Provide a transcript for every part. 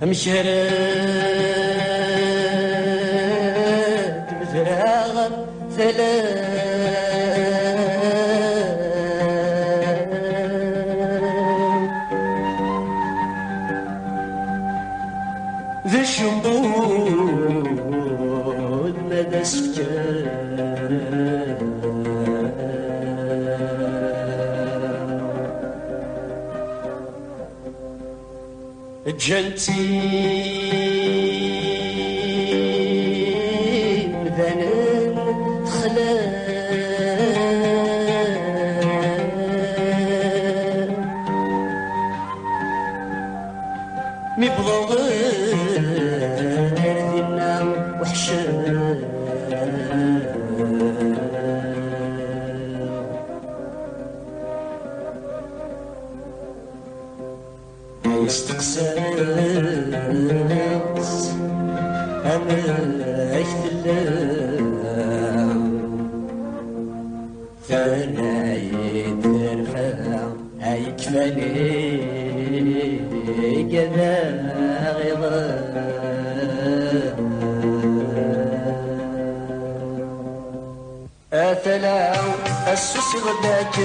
مشرد بفراغ ثلاث ذي الشمبود مدى سكر جنتي مثلا خلال مبغض ذنا وحشان يستقساس أنا أكتلام ثنايد ثرفا أيكفاني كذا غضا أثلاو السوس غداك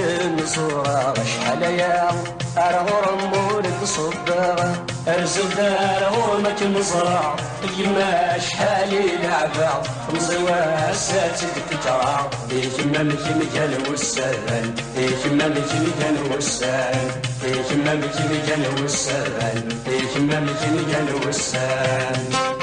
نصورا شحال يا أرغور مولد صباغ أرزل دار غورمك مزرع اليما شحالي لعبا مزوا ساتد تكرا يكما مكان وسان يكما مكان وسان يكما مكان وسان يكما مكان وسان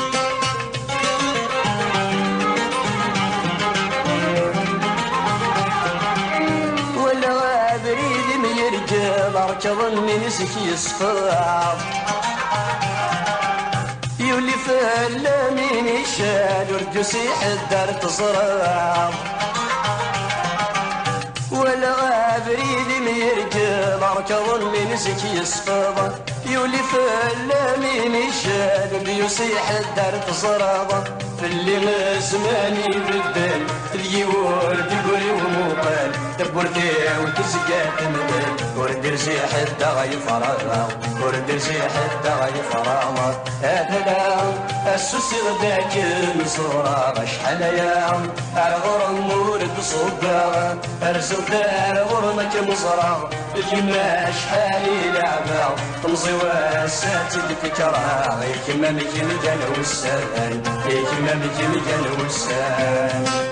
ركض من سكي يصفر يولي فلا من يشال ورجوس يحدر تصرع ولا بريد ميركب ركض من سكي يصفر يولي فلا من يشال ورجوس يحدر تصرع في اللي زماني بدل اليور تقولي ومقال تبورتي وتزقى تمدل وردر زي حتى غيفرغ وردر زي حتى غيفرغ هذا السوس غداك مصورة شحال يا أرغر مورد صباغ أرزل دار غرمك مزرع اليما شحالي لعبا تمزي واساتي تكرا يكما مكان وسان يكما مكان وسان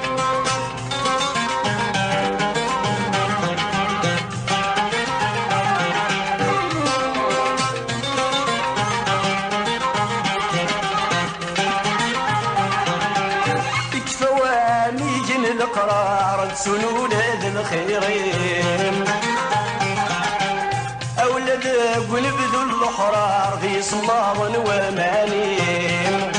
القرار تسنون ذي الخيرين أولاد ونبذوا الأحرار في صمام ومانين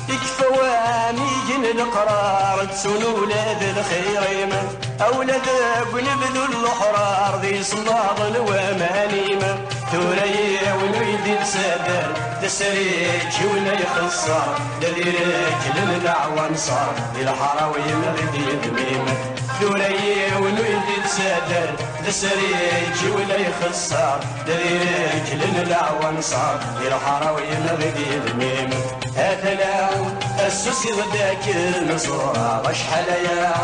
يكفى واميجن القرار تسنون ذي الخيرين أولاد ونبذوا الأحرار في صمام ومانين ثوريا ونويدي تسادر تسريج ولا يخسر دليلك للدعوة نصار الحراوي مغدي دميم ثوريا ونويدي تسادر تسريج ولا يخسر دليلك للدعوة نصار الحراوي مغدي دميم هاتلا السوسي غداك المصورة شحال يا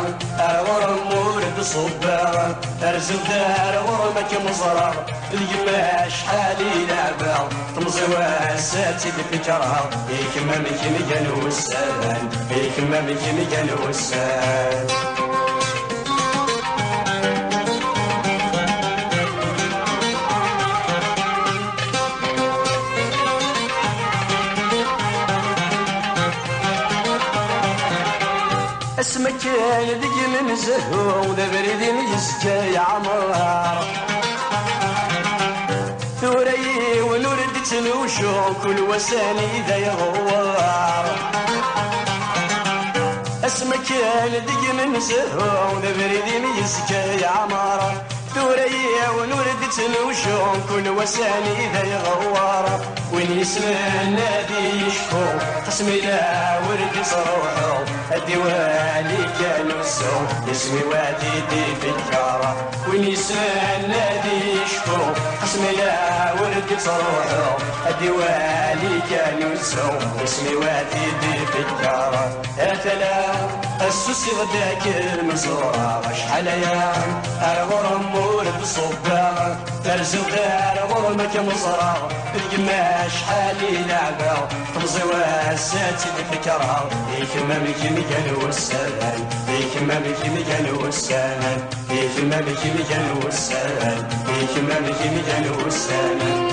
أرغر مورد صباغ أرزل دار غرمك مزرع اليما شحالي لعبا تمزي واساتي بفكرها يكما مكان وسان يكما مكان وسان اسمك كان دق من زهو وذا بريد يسكى يا عمار ثوري ونورد تنوشو كل وساني ذا يغوار اسمك كان دق من زهو وذا بريد يسكى يا عمار ثوري ونورد تنوشو كل وساني ذا يغوار وين يسمع النادي يشكو قسمي لا ورد صروحو الديواني كانوا السو اسمي وادي دي في الكارة وين يسمع النادي يشكو قسمي لا ورد صروحو الديواني كانوا السو اسمي وادي دي في الكارة اتلا السوسي غداك المزورة شحال ايام الغرم مورد صباغ ترزو دار غرمك مزرعة القماش حالي لعبة تمزي واساتي الفكرة يكما بك مكان والسلام يكما بك مكان والسلام يكما بك مكان والسلام يكما بك مكان والسلام